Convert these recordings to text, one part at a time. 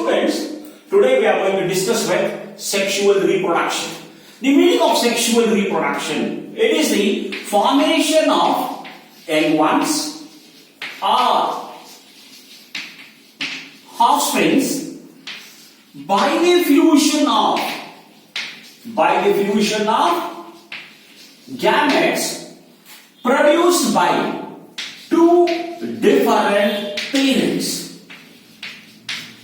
Students, today we are going to discuss with sexual reproduction. The meaning of sexual reproduction, it is the formation of young ones or offsprings by the fusion of gametes produced by two different parents.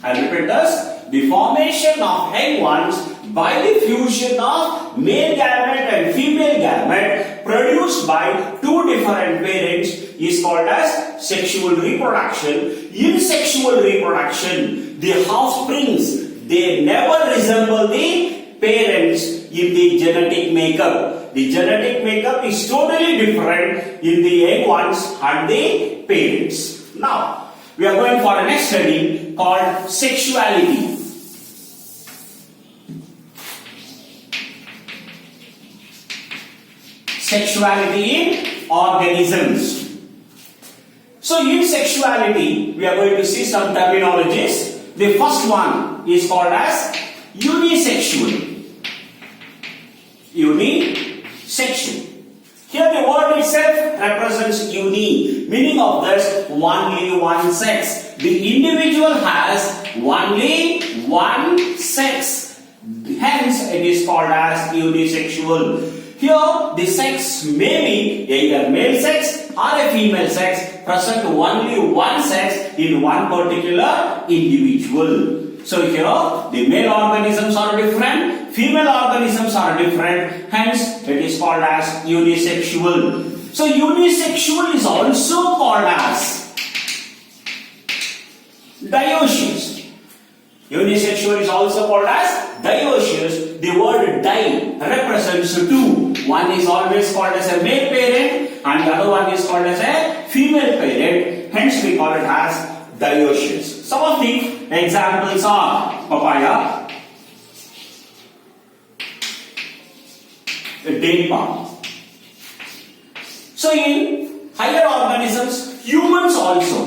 I repeat this, the formation of young ones by the fusion of male gamete and female gamete produced by two different parents is called as sexual reproduction. In sexual reproduction, the offsprings, they never resemble the parents in the genetic makeup. The genetic makeup is totally different in the young ones and the parents. Now, we are going for the next study called sexuality. Sexuality in organisms. So in sexuality, we are going to see some terminologies. The first one is called as unisexual. Unisexual. Here the word itself represents uni, meaning of this only one sex. The individual has only one sex. Hence it is called as unisexual. Here the sex may be either male sex or a female sex, present only one sex in one particular individual. So here the male organisms are different, female organisms are different, hence it is called as unisexual. So unisexual is also called as dioecious. Unisexual is also called as dioecious. The word di represents two. One is always called as a male parent and the other one is called as a female parent. Hence we call it as dioecious. Some of the examples are papaya, date palm. So in higher organisms, humans also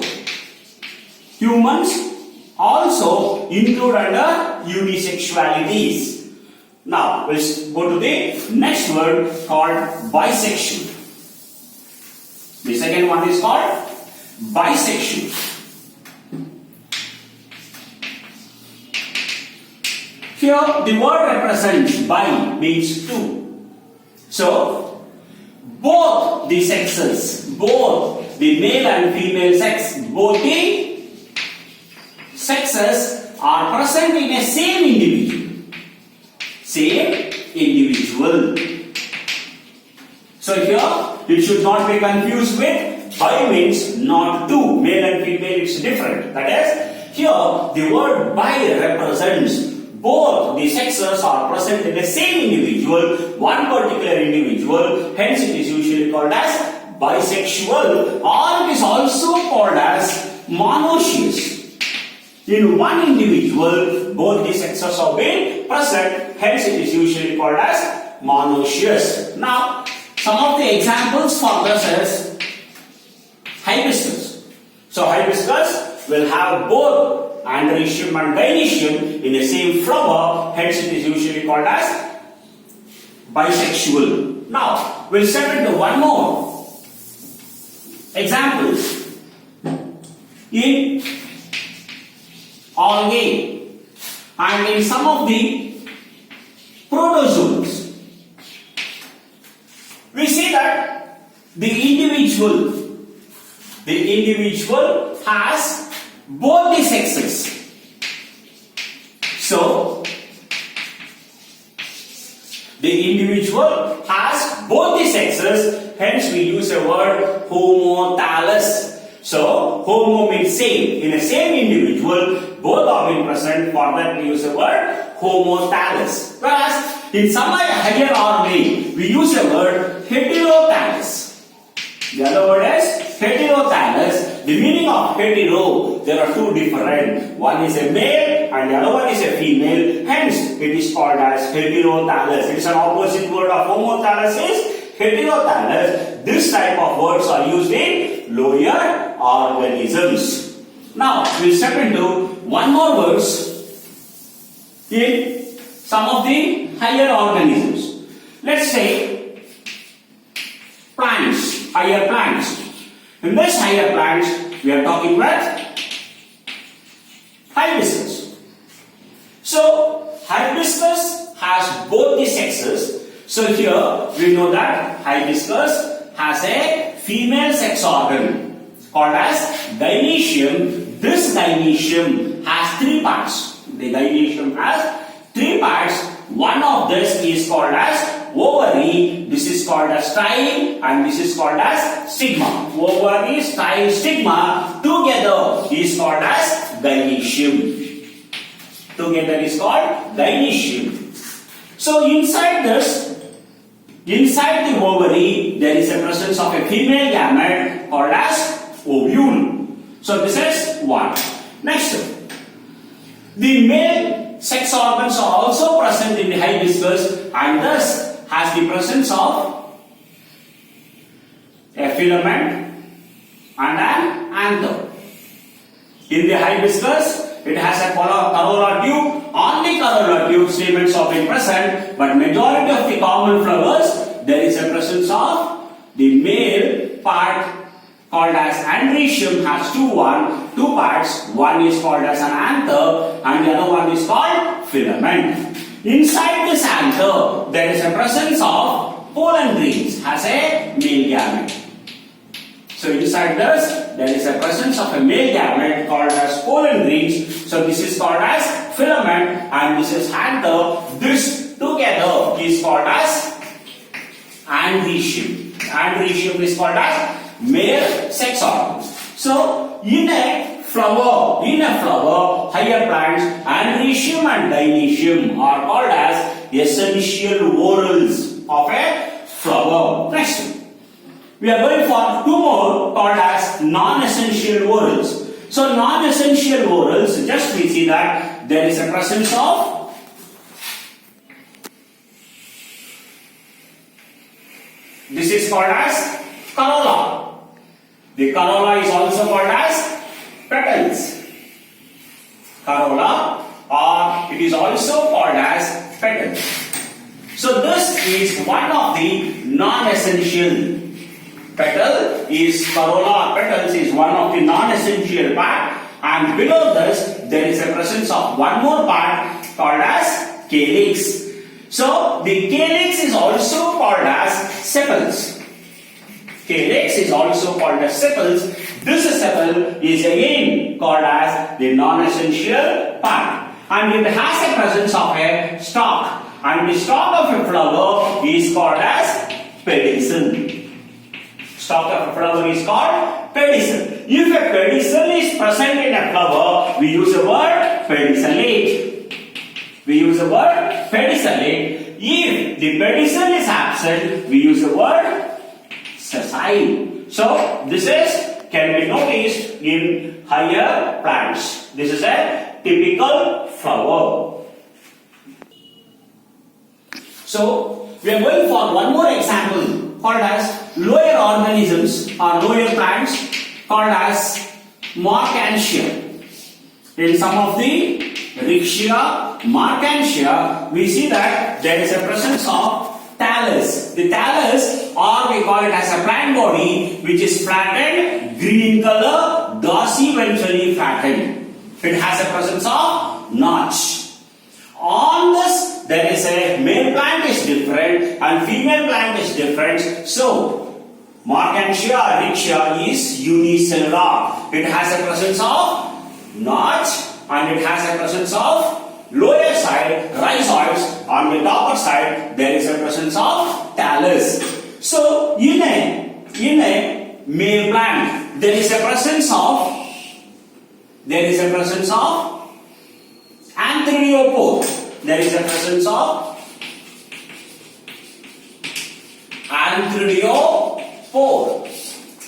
include under unisexualities. Now let's go to the next word called bisexual. The second one is called bisexual. Here the word represents bi means two. So both the sexes, both the male and female sex, both the sexes are present in a same individual. So here it should not be confused with bi means not two. Male and female it's different. That is, here the word bi represents both the sexes are present in the same individual, one particular individual, hence it is usually called as bisexual, or it is also called as monoecious. In one individual, both the sexes are being present, hence it is usually called as monoecious. Now, some of the examples for this is hibiscus. So hibiscus will have both androecium and gynoecium in the same flower, hence it is usually called as bisexual. Now, we'll step into one more example. In algae and in some of the protozoans, we see that the individual has both the sexes. So the individual has both the sexes, hence we use a word homothallus. So homo means same. In a same individual, both are being present. For that we use a word homothallus. Whereas in some higher organ, we use a word heterothallus. The other word is heterothallus. The meaning of hetero, there are two different. One is a male and the other one is a female. Hence, it is called as heterothallus. It is an opposite word of homothallus is heterothallus. This type of words are used in lower organisms. Now, we'll step into one more verse in some of the higher organisms. Let's say plants, higher plants. In this higher plants, we are talking about hibiscus. So, hibiscus has both the sexes. So, here we know that hibiscus has a female sex organ called as gynoecium. This gynoecium has three parts. The gynoecium has three parts. One of this is called as ovary, this is called as style, and this is called as stigma. Ovary, style, stigma together is called as gynoecium. Together is called gynoecium. So inside the ovary, there is a presence of a female gamete called as ovule. So this is one. Next, the male sex organs are also present in the hibiscus and thus has the presence of a filament and an anther. In the hibiscus, it has a corolla tube. On the corolla tube, stamens are being present, but majority of the common flowers, there is a presence of the male part called as androecium has two parts. One is called as an anther and the other one is called filament. Inside this anther, there is a presence of pollen grains as a male gamete. So inside this, there is a presence of a male gamete called as pollen grains. So this is called as filament and this is anther. This together is called as androecium. Androecium is called as male sex organs. So in a flower, higher plants, androecium and gynoecium are called as essential whorls of a flower. Next, we are going for two more called as non-essential whorls. So non-essential whorls, just we see that there is a presence of this is called as corolla. The corolla is also called as petals. Corolla, or it is also called as petals. So this is one of the non-essential. Petal is corolla or petals is one of the non-essential part, and below this there is a presence of one more part called as calyx. So the calyx is also called as sepals. Calyx is also called as sepals. This sepal is again called as the non-essential part, and it has a presence of a stalk, and the stalk of a flower is called as pedicel. Stalk of a flower is called pedicel. If a pedicel is present in a flower, we use the word pedicellate. We use the word pedicellate. If the pedicel is absent, we use the word sessile. So this is can be noticed in higher plants. This is a typical flower. So we are going for one more example called as lower organisms or lower plants called as Markantia. In some of the Rixia, Markantia, we see that there is a presence of thallus. The thallus, or we call it as a plant body, which is flattened, green in color, dorsiventrally flattened. It has a presence of notch. On this, there is a male plant is different and female plant is different. So, Markantia or Rixia is unicellular. It has a presence of notch and it has a presence of lower side rhizoids. On the upper side, there is a presence of thallus. So, in a male plant, there is a presence of antheriopore. There is a presence of antheriopore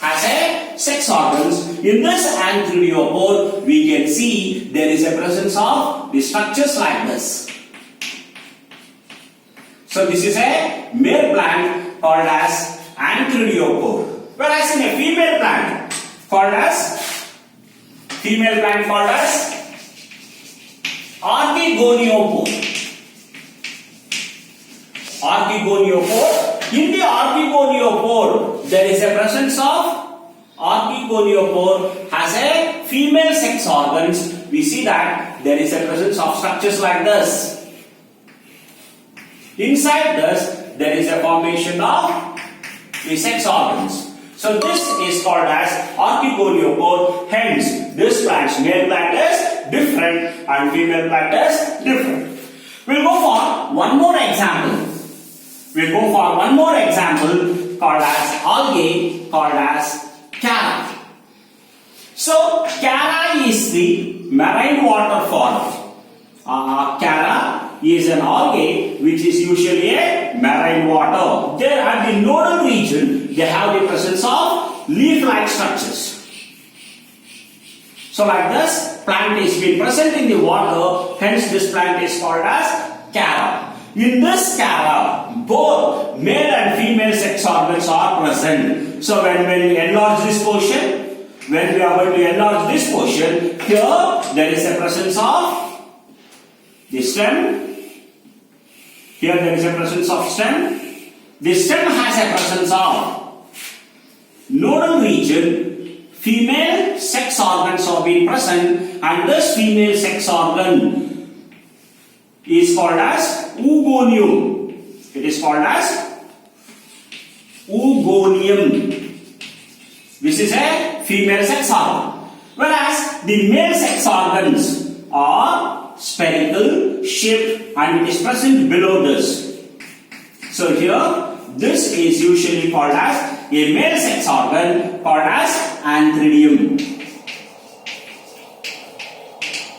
as a sex organs. In this antheriopore, we can see there is a presence of the structures like this. So this is a male plant called as antheriopore, whereas in a female plant called as Archegoniophore. Archegoniophore. In the archegoniophore, there is a presence of archegoniophore has a female sex organs. We see that there is a presence of structures like this. Inside this, there is a formation of the sex organs. So this is called as archegoniophore. Hence, this plant's male plant is different and female plant is different. We'll go for one more example. Called as algae, called as Chara. So Chara is the marine water form. Chara is an algae which is usually a marine water. There at the nodal region, they have the presence of leaf-like structures. So like this, plant is being present in the water, hence this plant is called as Chara. In this Chara, both male and female sex organs are present. So when we enlarge this portion, when we are going to enlarge this portion, here there is a presence of the stem. Here there is a presence of stem. The stem has a presence of nodal region. Female sex organs are being present, and this female sex organ is called as oogonium. It is called as oogonium. This is a female sex organ. Whereas the male sex organs are spherical shaped and it is present below this. So here, this is usually called as a male sex organ called as antheridium.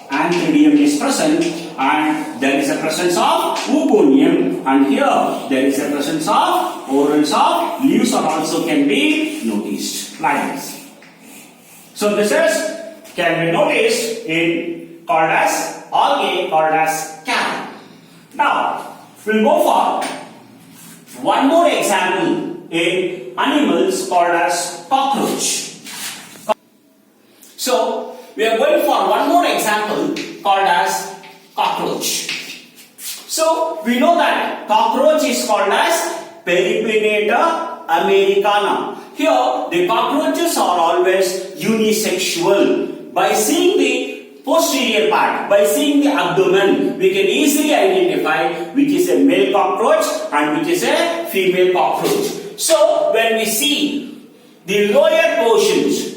Antheridium is present and there is a presence of oogonium, and here there is a presence of orals of leaves are also can be noticed like this. So this is can be noticed in called as algae, called as Chara. Now we'll go for one more example in animals called as cockroach. So we are going for one more example called as cockroach. So we know that cockroach is called as Peripinata americana. Here the cockroaches are always unisexual. By seeing the posterior part, by seeing the abdomen, we can easily identify which is a male cockroach and which is a female cockroach. So when we see the lower portions,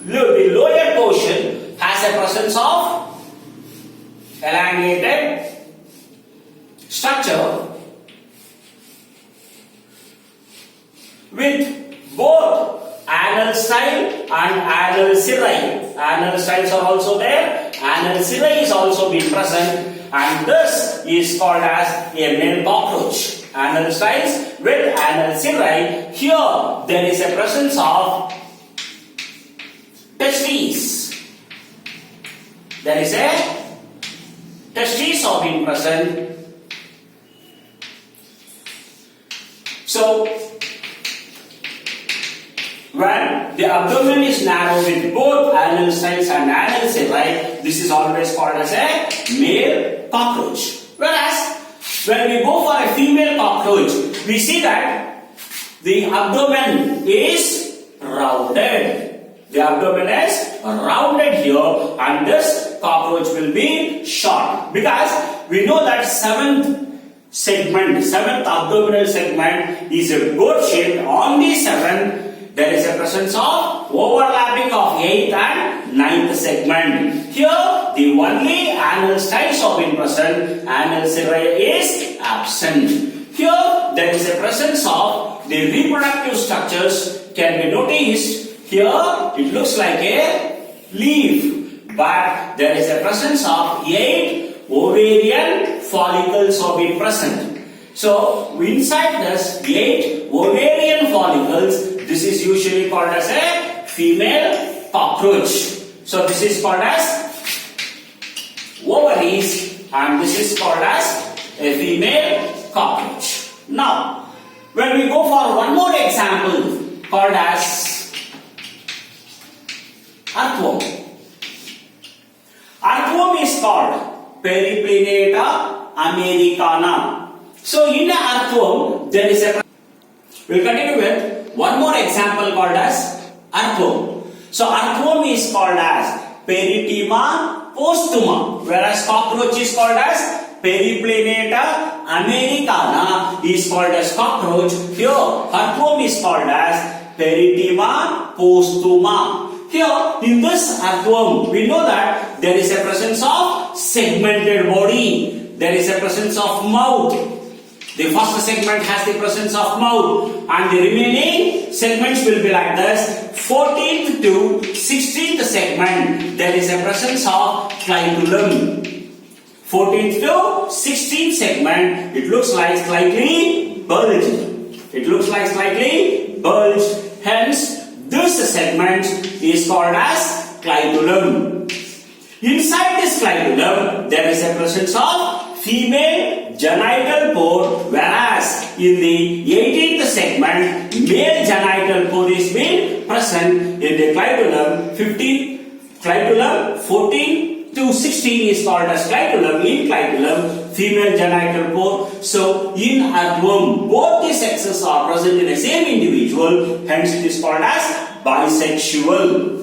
the lower portion has a presence of elongated structure with both anal style and anal cirri. Anal styles are also there, anal cirri is also being present, and this is called as a male cockroach. Anal styles with anal cirri. Here there is a presence of testes. There is a testes are being present. So when the abdomen is narrow with both anal styles and anal cirri, this is always called as a male cockroach. Whereas when we go for a female cockroach, we see that the abdomen is rounded. The abdomen is rounded here, and this cockroach will be short, because we know that seventh abdominal segment is a goat shaped. On the seventh, there is a presence of overlapping of 8th and 9th segment. Here, the only anal styles are being present, anal cirri is absent. Here, there is a presence of the reproductive structures can be noticed. Here, it looks like a leaf, but there is a presence of 8 ovarian follicles are being present. So, inside this 8 ovarian follicles, this is usually called as a female cockroach. So, this is called as ovaries, and this is called as a female cockroach. Now, when we go for one more example called as Earthworm. Earthworm is called Periplaneta americana. So in an earthworm there is a. We'll continue with one more example called as earthworm. So earthworm is called as Peritema postuma, whereas cockroach is called as Periplaneta americana is called as cockroach. Here earthworm is called as Peritema postuma. Here in this earthworm we know that there is a presence of segmented body, there is a presence of mouth. The first segment has the presence of mouth and the remaining segments will be like this. 14th to 16th segment there is a presence of clitulum. 14th to 16th segment it looks like slightly bulged. It looks like slightly bulged. Hence this segment is called as clitulum. Inside this clitulum there is a presence of female genital pore, whereas in the 18th segment male genital pore is being present in the clitulum. 14 to 16 is called as clitulum. In clitulum female genital pore. So in earthworm both the sexes are present in the same individual, hence it is called as bisexual.